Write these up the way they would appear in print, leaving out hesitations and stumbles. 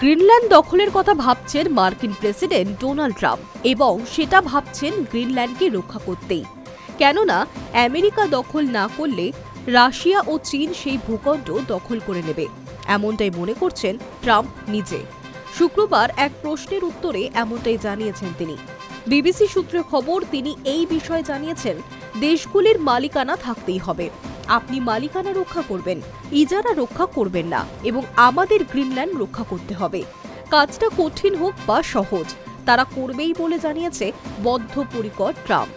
Greenland দখলের কথা ভাবছেন মার্কিন প্রেসিডেন্ট ডোনাল্ড ট্রাম্প এবং সেটা ভাবছেন গ্রিনল্যান্ডকে রক্ষা করতেই। কেননা আমেরিকা দখল না করলে রাশিয়া ও চীন সেই ভূখণ্ড দখল করে নেবে, এমনটাই মনে করছেন ট্রাম্প নিজে। শুক্রবার এক প্রশ্নের উত্তরে এমনটাই জানিয়েছেন তিনি। বিবিসি সূত্রে খবর, তিনি এই বিষয়ে জানিয়েছেন, দেশগুলির মালিকানা থাকতেই হবে। আপনি মালিকানা রক্ষা করবেন, ইজারা রক্ষা করবেন না, এবং আমাদের গ্রিনল্যান্ড রক্ষা করতে হবে। কাজটা কঠিন হোক বা সহজ, তারা করবেই বলে জানিয়েছে বদ্ধপরিকর ট্রাম্প।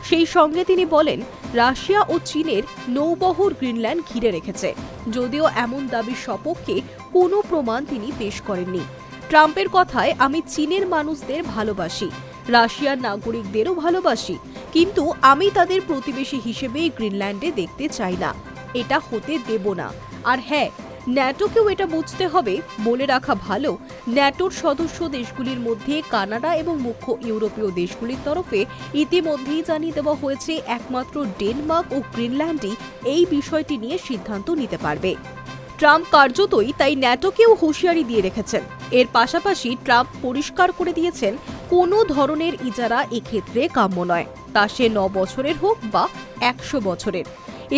সেই সঙ্গে তিনি বলেন, রাশিয়া ও চীনের নৌবহর গ্রিনল্যান্ড ঘিরে রেখেছে, যদিও এমন দাবির সপক্ষে কোনো প্রমাণ তিনি পেশ করেননি। ট্রাম্পের কথায়, আমি চীনের মানুষদের ভালোবাসি, রাশিয়ার নাগরিকদেরও ভালোবাসি, কিন্তু আমি তাদের প্রতিবেশী হিসেবে গ্রিনল্যান্ডে দেখতে চাই না, এটা হতে দেব না। আর হ্যাঁ, ন্যাটোকেও এটা বুঝতে হবে। বলে রাখা ভালো, ন্যাটোর সদস্য দেশগুলির মধ্যে কানাডা এবং মুখ্য ইউরোপীয় দেশগুলির তরফে ইতিমধ্যেই জানিয়ে দেওয়া হয়েছে, একমাত্র ডেনমার্ক ও গ্রিনল্যান্ডই এই বিষয়টি নিয়ে সিদ্ধান্ত নিতে পারবে। ট্রাম্প কার্যতই তাই ন্যাটোকেও হুঁশিয়ারি দিয়ে রেখেছেন। এর পাশাপাশি ট্রাম্প পরিষ্কার করে দিয়েছেন, কোনো ধরনের ইজারা এক্ষেত্রে কাম্য নয়, তা সে 9 বছরের হোক বা 100 বছরের।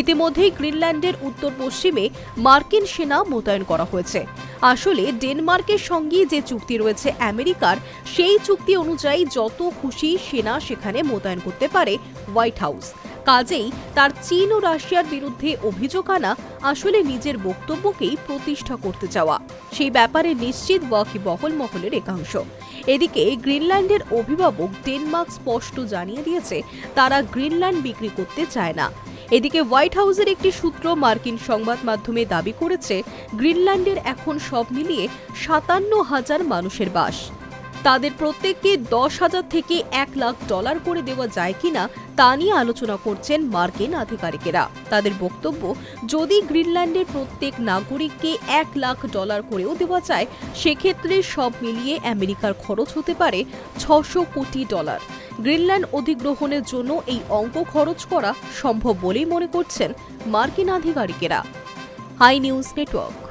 ইতিমধ্যেই গ্রিনল্যান্ডের উত্তর পশ্চিমে মার্কিন সেনা মোতায়েন করা হয়েছে। আসলে ডেনমার্কের সঙ্গে যে চুক্তি রয়েছে আমেরিকার, সেই চুক্তি অনুযায়ী যত খুশি সেনা সেখানে মোতায়েন করতে পারে হোয়াইট হাউস। কাজেই তার চীন ও রাশিয়ার বিরুদ্ধে অভিযোগ আনা আসলে নিজের বক্তব্যকেই প্রতিষ্ঠা করতে চাওয়া। সেই ব্যাপারে নিশ্চিত ওয়াকিবহল মহলের একাংশ। এদিকে গ্রিনল্যান্ডের অভিভাবক ডেনমার্ক স্পষ্ট জানিয়ে দিয়েছে, তারা গ্রিনল্যান্ড বিক্রি করতে চায় না। এদিকে হোয়াইট হাউসের একটি সূত্র মার্কিন সংবাদ মাধ্যমে দাবি করেছে, গ্রিনল্যান্ডের এখন সব মিলিয়ে 57,000 মানুষের বাস। তাদের প্রত্যেককে $10,000 থেকে $1 লাখ করে দেওয়া যায় কিনা তা নিয়ে আলোচনা করছেন মার্কিন আধিকারিকেরা। তাদের বক্তব্য, যদি গ্রিনল্যান্ডের প্রত্যেক নাগরিককে $1 লাখ করেও দেওয়া যায়, সেক্ষেত্রে সব মিলিয়ে আমেরিকার খরচ হতে পারে $600 কোটি। গ্রিনল্যান্ড অধিগ্রহণের জন্য এই অঙ্ক খরচ করা সম্ভব বলেই মনে করছেন মার্কিন আধিকারিকেরা। High news network.